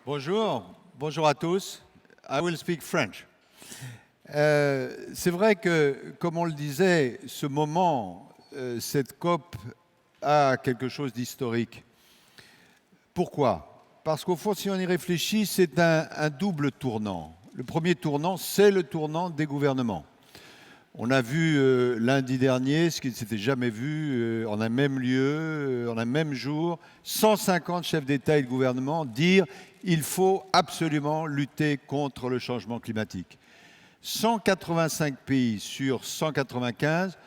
Bonjour à tous. I will speak French. C'est vrai que, comme on le disait, ce moment, cette COP a quelque chose d'historique. Pourquoi? Parce qu'au fond, si on y réfléchit, c'est un double tournant. Le premier tournant, c'est le tournant des gouvernements. On a vu lundi dernier ce qui ne s'était jamais vu en un même lieu, en un même jour, 150 chefs d'État et de gouvernement dire il faut absolument lutter contre le changement climatique. 185 pays sur 195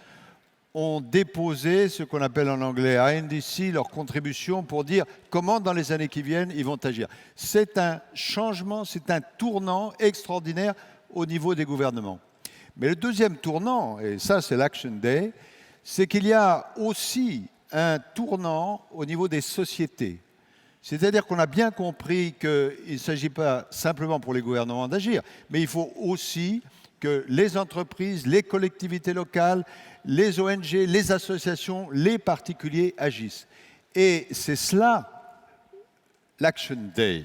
ont déposé ce qu'on appelle en anglais INDC, leur contribution pour dire comment dans les années qui viennent ils vont agir. C'est un changement, c'est un tournant extraordinaire au niveau des gouvernements. Mais le deuxième tournant, et ça c'est l'Action Day, c'est qu'il y a aussi un tournant au niveau des sociétés. C'est-à-dire qu'on a bien compris qu'il ne s'agit pas simplement pour les gouvernements d'agir, mais il faut aussi que les entreprises, les collectivités locales, les ONG, les associations, les particuliers agissent. Et c'est cela, l'Action Day.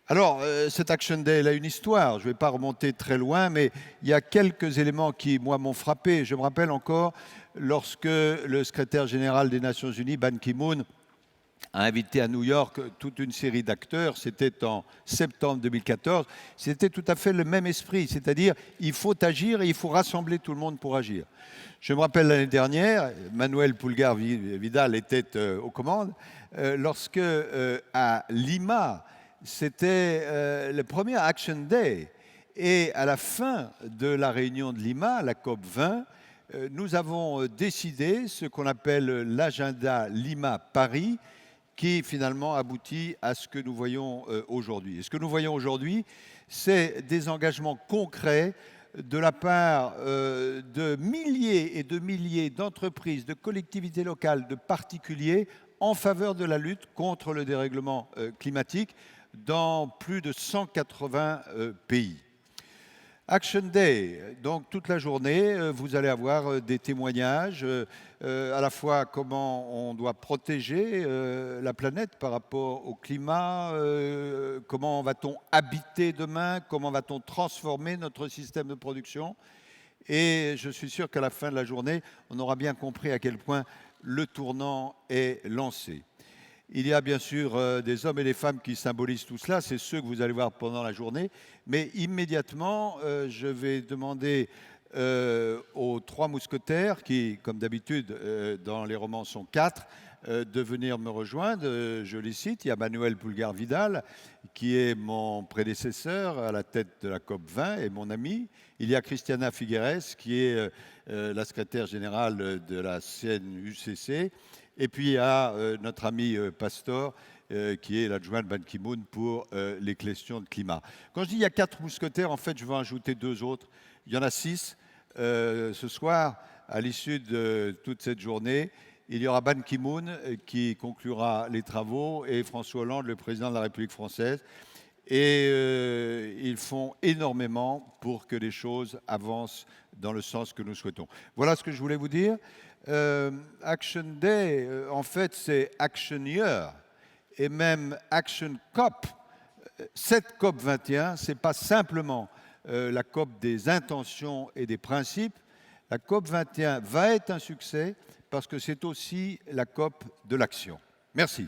Alors, cette Action Day, elle a une histoire. Je ne vais pas remonter très loin, mais il y a quelques éléments qui, moi, m'ont frappé. Je me rappelle encore lorsque le secrétaire général des Nations Unies, Ban Ki-moon, a invité à New York toute une série d'acteurs. C'était en septembre 2014. C'était tout à fait le même esprit, c'est-à-dire il faut agir et il faut rassembler tout le monde pour agir. Je me rappelle l'année dernière, Manuel Pulgar Vidal était aux commandes, lorsque à Lima, c'était le premier Action Day. Et à la fin de la réunion de Lima, la COP 20, nous avons décidé ce qu'on appelle l'agenda Lima-Paris, qui finalement aboutit à ce que nous voyons aujourd'hui. Et ce que nous voyons aujourd'hui, c'est des engagements concrets de la part de milliers et de milliers d'entreprises, de collectivités locales, de particuliers en faveur de la lutte contre le dérèglement climatique dans plus de 180 pays. Action Day, donc toute la journée, vous allez avoir des témoignages, à la fois comment on doit protéger la planète par rapport au climat, comment va-t-on habiter demain, comment va-t-on transformer notre système de production. Et je suis sûr qu'à la fin de la journée, on aura bien compris à quel point le tournant est lancé. Il y a bien sûr des hommes et des femmes qui symbolisent tout cela, c'est ceux que vous allez voir pendant la journée. Mais immédiatement, je vais demander aux trois mousquetaires, qui, comme d'habitude, dans les romans sont quatre, de venir me rejoindre. Je les cite, il y a Manuel Pulgar Vidal, qui est mon prédécesseur à la tête de la COP 20 et mon ami. Il y a Christiana Figueres, qui est la secrétaire générale de la CNUCC. Et puis il y a notre ami Pastor, qui est l'adjoint de Ban Ki-moon pour les questions de climat. Quand je dis il y a 4 mousquetaires, en fait, je vais en ajouter 2 autres. Il y en a 6. Ce soir, à l'issue de toute cette journée, il y aura Ban Ki-moon qui conclura les travaux et François Hollande, le président de la République française. Et ils font énormément pour que les choses avancent dans le sens que nous souhaitons. Voilà ce que je voulais vous dire. Action Day, en fait, c'est Action Year et même Action COP. Cette COP 21, ce n'est pas simplement la COP des intentions et des principes. La COP 21 va être un succès parce que c'est aussi la COP de l'action. Merci.